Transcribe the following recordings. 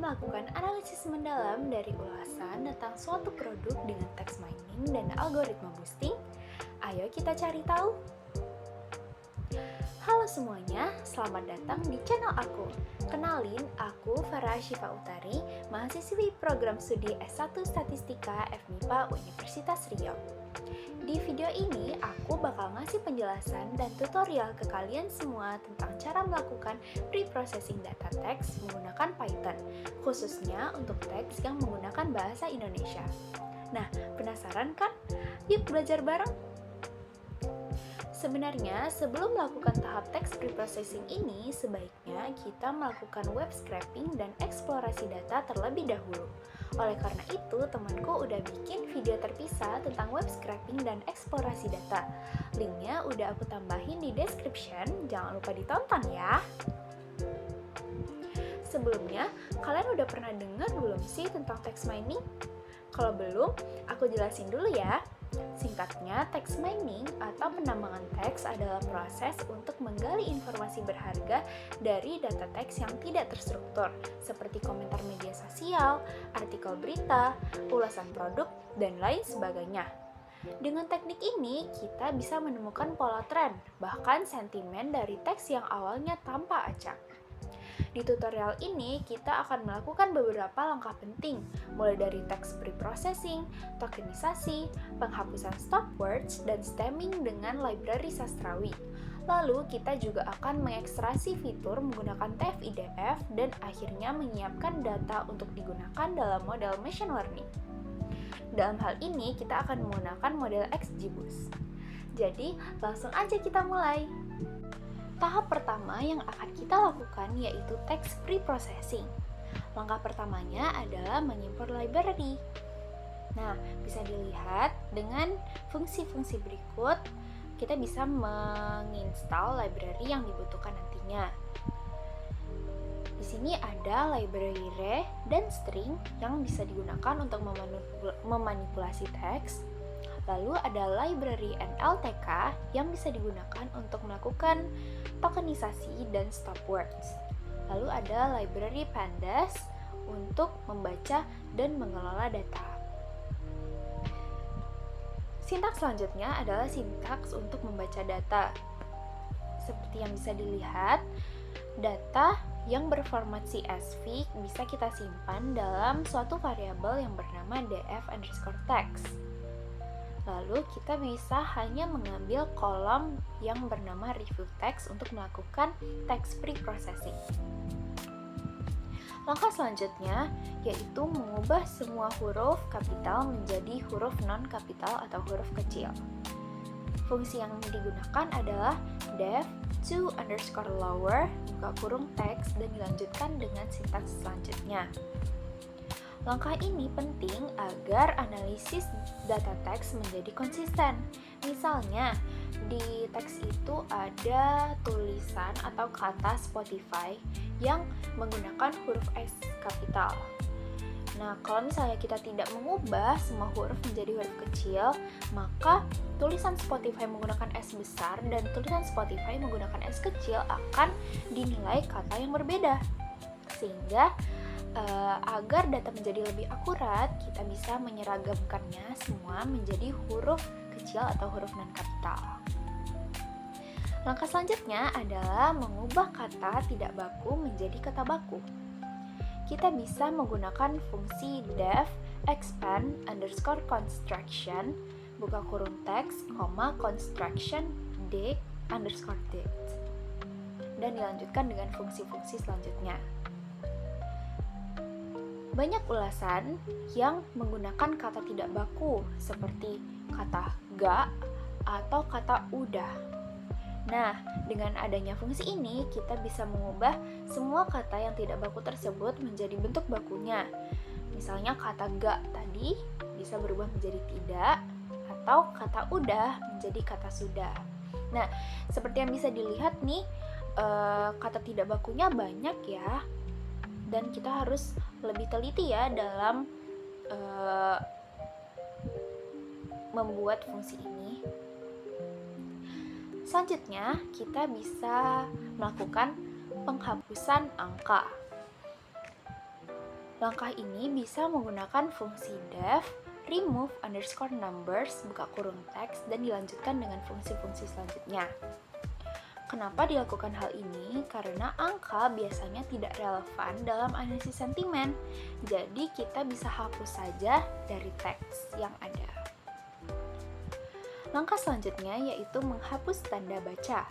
melakukan analisis mendalam dari ulasan tentang suatu produk dengan text mining dan algoritma boosting? Ayo kita cari tahu. Halo semuanya, selamat datang di channel aku. Kenalin, aku Farah Syifa Utari, mahasiswi program studi S1 Statistika FMIPA Universitas Riau. Di video ini, aku bakal ngasih penjelasan dan tutorial ke kalian semua tentang cara melakukan pre-processing data teks menggunakan Python, khususnya untuk teks yang menggunakan bahasa Indonesia. Nah, penasaran kan? Yuk belajar bareng! Sebenarnya, sebelum melakukan tahap text preprocessing ini, sebaiknya kita melakukan web scraping dan eksplorasi data terlebih dahulu. Oleh karena itu, temanku udah bikin video terpisah tentang web scraping dan eksplorasi data. Linknya udah aku tambahin di description, jangan lupa ditonton ya! Sebelumnya, kalian udah pernah dengar belum sih tentang text mining? Kalau belum, aku jelasin dulu ya. Singkatnya, text mining atau penambangan teks adalah proses untuk menggali informasi berharga dari data teks yang tidak terstruktur, seperti komentar media sosial, artikel berita, ulasan produk, dan lain sebagainya. Dengan teknik ini, kita bisa menemukan pola tren, bahkan sentimen dari teks yang awalnya tanpa acak. Di tutorial ini, kita akan melakukan beberapa langkah penting, mulai dari text preprocessing, tokenisasi, penghapusan stop words, dan stemming dengan library sastrawi. Lalu, kita juga akan mengekstraksi fitur menggunakan TF-IDF dan akhirnya menyiapkan data untuk digunakan dalam model machine learning. Dalam hal ini, kita akan menggunakan model XGBoost. Jadi, langsung aja kita mulai. Tahap pertama yang akan kita lakukan yaitu text preprocessing. Langkah pertamanya adalah mengimport library. Nah, bisa dilihat dengan fungsi-fungsi berikut, kita bisa menginstal library yang dibutuhkan nantinya. Di sini ada library re dan string yang bisa digunakan untuk memanipulasi teks. Lalu ada library NLTK yang bisa digunakan untuk melakukan tokenisasi dan stop words. Lalu ada library pandas untuk membaca dan mengelola data. Sintaks selanjutnya adalah sintaks untuk membaca data. Seperti yang bisa dilihat, data yang berformat CSV bisa kita simpan dalam suatu variabel yang bernama df_text. Lalu kita bisa hanya mengambil kolom yang bernama review text untuk melakukan text preprocessing. Langkah selanjutnya yaitu mengubah semua huruf kapital menjadi huruf non-kapital atau huruf kecil. Fungsi yang digunakan adalah def_to_lower buka kurung text dan dilanjutkan dengan sintaks selanjutnya. Langkah ini penting agar analisis data teks menjadi konsisten. Misalnya, di teks itu ada tulisan atau kata Spotify yang menggunakan huruf S kapital. Nah, kalau misalnya kita tidak mengubah semua huruf menjadi huruf kecil, maka tulisan Spotify menggunakan S besar dan tulisan Spotify menggunakan S kecil akan dinilai kata yang berbeda. Sehingga agar data menjadi lebih akurat, kita bisa menyeragamkannya semua menjadi huruf kecil atau huruf non-kapital. Langkah selanjutnya adalah mengubah kata tidak baku menjadi kata baku. Kita bisa menggunakan fungsi def expand_construction buka kurung teks, construction dig_dict dan dilanjutkan dengan fungsi-fungsi selanjutnya. Banyak ulasan yang menggunakan kata tidak baku seperti kata ga atau kata udah. Nah, dengan adanya fungsi ini, kita bisa mengubah semua kata yang tidak baku tersebut menjadi bentuk bakunya. Misalnya kata ga tadi bisa berubah menjadi tidak, atau kata udah menjadi kata sudah. Nah, seperti yang bisa dilihat nih, kata tidak bakunya banyak ya, dan kita harus lebih teliti ya dalam membuat fungsi ini. Selanjutnya, kita bisa melakukan penghapusan angka. Langkah ini bisa menggunakan fungsi def, remove underscore numbers, buka kurung teks, dan dilanjutkan dengan fungsi-fungsi selanjutnya. Kenapa dilakukan hal ini? Karena angka biasanya tidak relevan dalam analisis sentimen, jadi kita bisa hapus saja dari teks yang ada. Langkah selanjutnya yaitu menghapus tanda baca.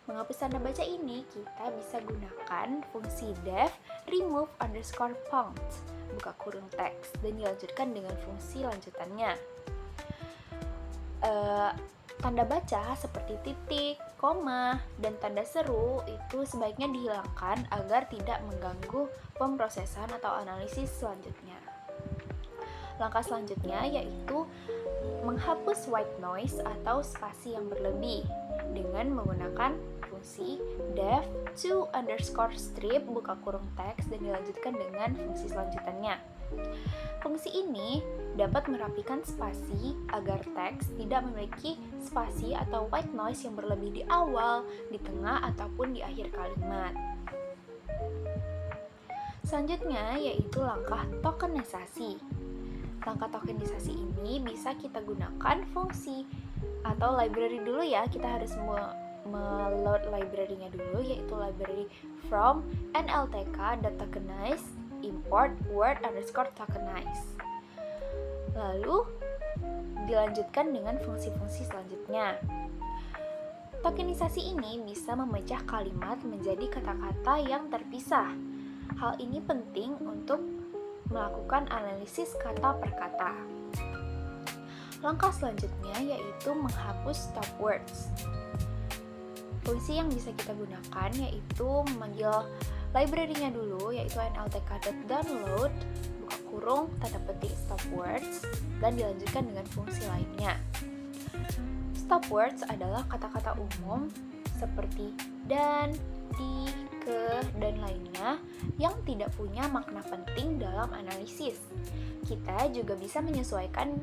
Menghapus tanda baca ini kita bisa gunakan fungsi def remove underscore punct, buka kurung teks, dan dilanjutkan dengan fungsi lanjutannya. Tanda baca seperti titik, koma, dan tanda seru itu sebaiknya dihilangkan agar tidak mengganggu pemrosesan atau analisis selanjutnya. Langkah selanjutnya yaitu menghapus white noise atau spasi yang berlebih dengan menggunakan fungsi def to underscore strip, buka kurung teks, dan dilanjutkan dengan fungsi selanjutannya. Fungsi ini dapat merapikan spasi agar teks tidak memiliki spasi atau white noise yang berlebih di awal, di tengah, ataupun di akhir kalimat. Selanjutnya yaitu langkah tokenisasi. Langkah tokenisasi ini bisa kita gunakan fungsi atau library dulu ya. Kita harus meload library-nya dulu, yaitu library from nltk.tokenize import word underscore tokenize. Lalu dilanjutkan dengan fungsi-fungsi selanjutnya. Tokenisasi ini bisa memecah kalimat menjadi kata-kata yang terpisah. Hal ini penting untuk melakukan analisis kata per kata. Langkah selanjutnya yaitu menghapus stop words. Fungsi yang bisa kita gunakan yaitu memanggil library-nya dulu, yaitu nltk.download, buka kurung, tanda petik stop words, dan dilanjutkan dengan fungsi lainnya. Stop words adalah kata-kata umum seperti dan, di, ke, dan lainnya yang tidak punya makna penting dalam analisis. Kita juga bisa menyesuaikan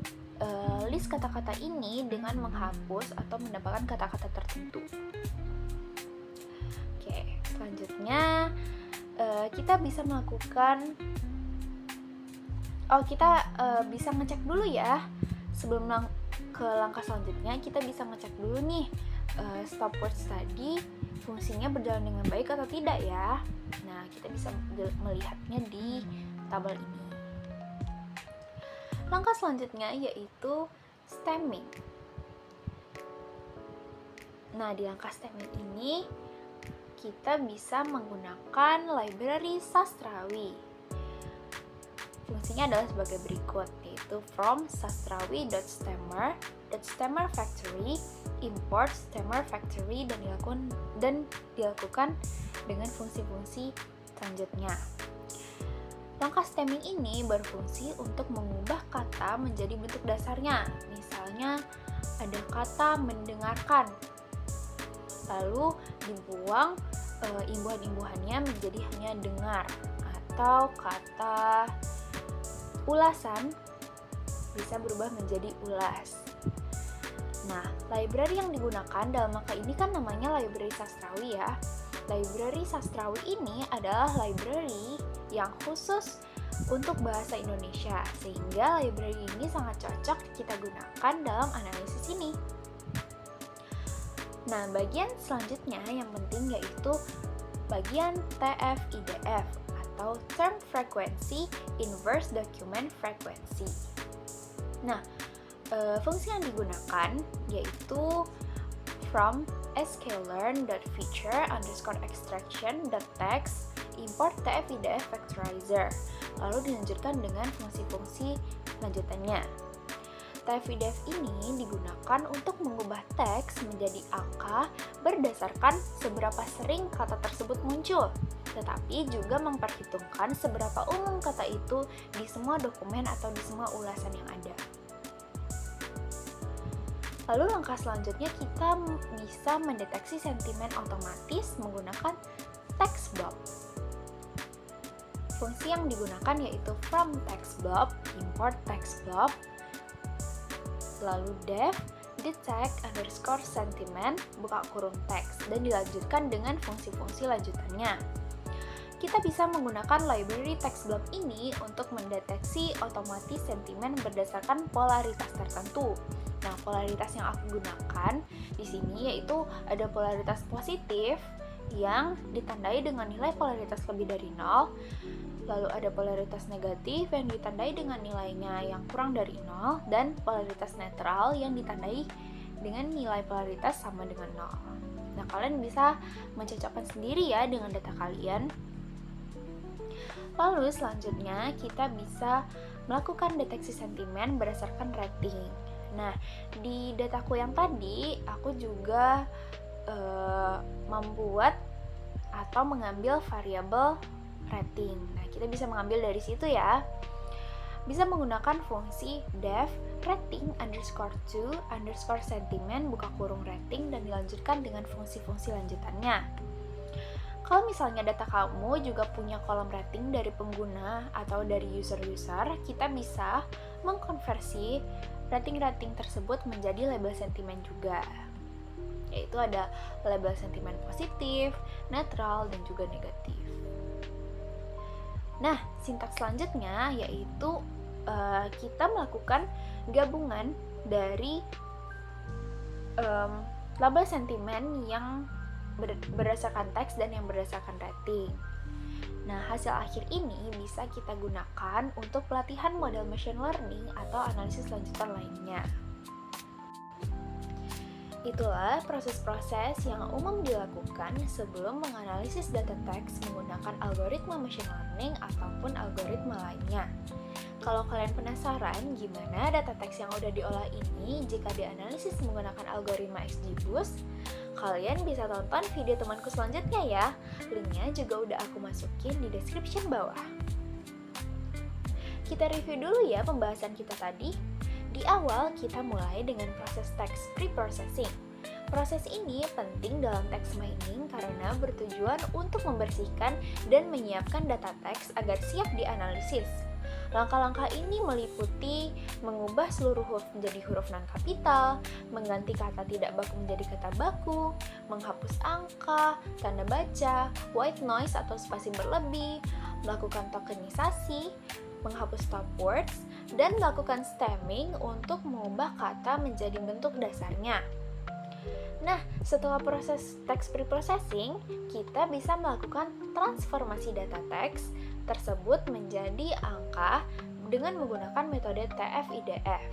list kata-kata ini dengan menghapus atau menambahkan kata-kata tertentu. Oke, selanjutnya kita bisa melakukan bisa ngecek dulu ya. Sebelum ke langkah selanjutnya, kita bisa ngecek dulu nih stop words tadi fungsinya berjalan dengan baik atau tidak ya. Nah, kita bisa melihatnya di tabel ini. Langkah selanjutnya yaitu stemming. Nah, di langkah stemming ini kita bisa menggunakan library sastrawi. Fungsinya adalah sebagai berikut, yaitu from sastrawi.stemmer factory import stemmer factory dan dilakukan dengan fungsi-fungsi selanjutnya. Langkah stemming ini berfungsi untuk mengubah kata menjadi bentuk dasarnya. Misalnya ada kata mendengarkan, lalu dibuang imbuhan-imbuhannya menjadi hanya dengar, atau kata ulasan bisa berubah menjadi ulas. Nah, library yang digunakan dalam langkah ini kan namanya library sastrawi ya. Library sastrawi ini adalah library yang khusus untuk bahasa Indonesia, sehingga library ini sangat cocok kita gunakan dalam analisis ini. Nah, bagian selanjutnya yang penting yaitu bagian TF-IDF atau Term Frequency Inverse Document Frequency. Nah, fungsi yang digunakan yaitu from sklearn.feature_extraction.text import TF-IDF factorizer, lalu dilanjutkan dengan fungsi-fungsi lanjutannya. TF-IDF ini digunakan untuk mengubah teks menjadi angka berdasarkan seberapa sering kata tersebut muncul, tetapi juga memperhitungkan seberapa umum kata itu di semua dokumen atau di semua ulasan yang ada. Lalu langkah selanjutnya kita bisa mendeteksi sentimen otomatis menggunakan text blob. Fungsi yang digunakan yaitu from text blob, import text blob, lalu def detect_sentiment, buka kurung teks, dan dilanjutkan dengan fungsi-fungsi lanjutannya. kita bisa menggunakan library text blob ini untuk mendeteksi otomatis sentimen berdasarkan polaritas tertentu. Nah, polaritas yang aku gunakan di sini yaitu ada polaritas positif yang ditandai dengan nilai polaritas lebih dari 0, lalu ada polaritas negatif yang ditandai dengan nilainya yang kurang dari 0, dan polaritas netral yang ditandai dengan nilai polaritas sama dengan 0. Nah, kalian bisa mencocokkan sendiri ya dengan data kalian. Lalu selanjutnya kita bisa melakukan deteksi sentimen berdasarkan rating. Nah, di dataku yang tadi aku juga membuat atau mengambil variabel rating. Nah, kita bisa mengambil dari situ ya. Bisa menggunakan fungsi def rating underscore to underscore sentimen buka kurung rating dan dilanjutkan dengan fungsi-fungsi lanjutannya. Kalau misalnya data kamu juga punya kolom rating dari pengguna atau dari user-user, kita bisa mengkonversi rating-rating tersebut menjadi label sentimen juga. Yaitu ada label sentimen positif, netral, dan juga negatif. Nah, sintaks selanjutnya yaitu kita melakukan gabungan dari label sentimen yang berdasarkan teks dan yang berdasarkan rating. Nah, hasil akhir ini bisa kita gunakan untuk pelatihan model machine learning atau analisis lanjutan lainnya. Itulah proses-proses yang umum dilakukan sebelum menganalisis data teks menggunakan algoritma machine learning ataupun algoritma lainnya. Kalau kalian penasaran gimana data teks yang udah diolah ini jika dianalisis menggunakan algoritma XGBoost, kalian bisa tonton video temanku selanjutnya ya. Linknya juga udah aku masukin di description bawah. Kita review dulu ya pembahasan kita tadi. Di awal kita mulai dengan proses text preprocessing. Proses ini penting dalam text mining karena bertujuan untuk membersihkan dan menyiapkan data teks agar siap dianalisis. Langkah-langkah ini meliputi mengubah seluruh huruf menjadi huruf non-kapital, mengganti kata tidak baku menjadi kata baku, menghapus angka, tanda baca, white noise atau spasi berlebih, melakukan tokenisasi, menghapus stop words, dan melakukan stemming untuk mengubah kata menjadi bentuk dasarnya. Nah, setelah proses text preprocessing, kita bisa melakukan transformasi data teks tersebut menjadi angka dengan menggunakan metode TF-IDF.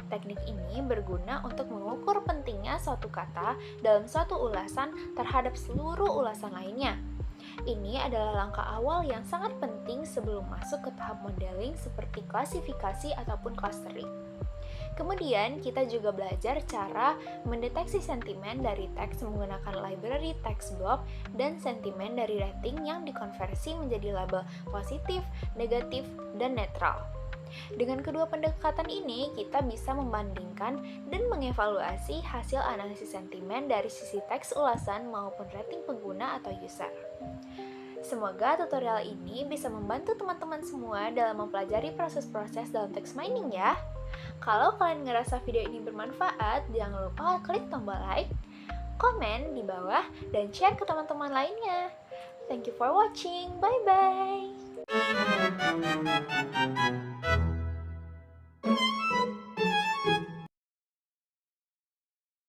Teknik ini berguna untuk mengukur pentingnya suatu kata dalam suatu ulasan terhadap seluruh ulasan lainnya. Ini adalah langkah awal yang sangat penting sebelum masuk ke tahap modeling seperti klasifikasi ataupun clustering. Kemudian kita juga belajar cara mendeteksi sentimen dari teks menggunakan library text blob dan sentimen dari rating yang dikonversi menjadi label positif, negatif, dan netral. Dengan kedua pendekatan ini, kita bisa membandingkan dan mengevaluasi hasil analisis sentimen dari sisi teks ulasan maupun rating pengguna atau user. Semoga tutorial ini bisa membantu teman-teman semua dalam mempelajari proses-proses dalam text mining ya. Kalau kalian ngerasa video ini bermanfaat, jangan lupa klik tombol like, komen di bawah, dan share ke teman-teman lainnya. Thank you for watching, bye-bye!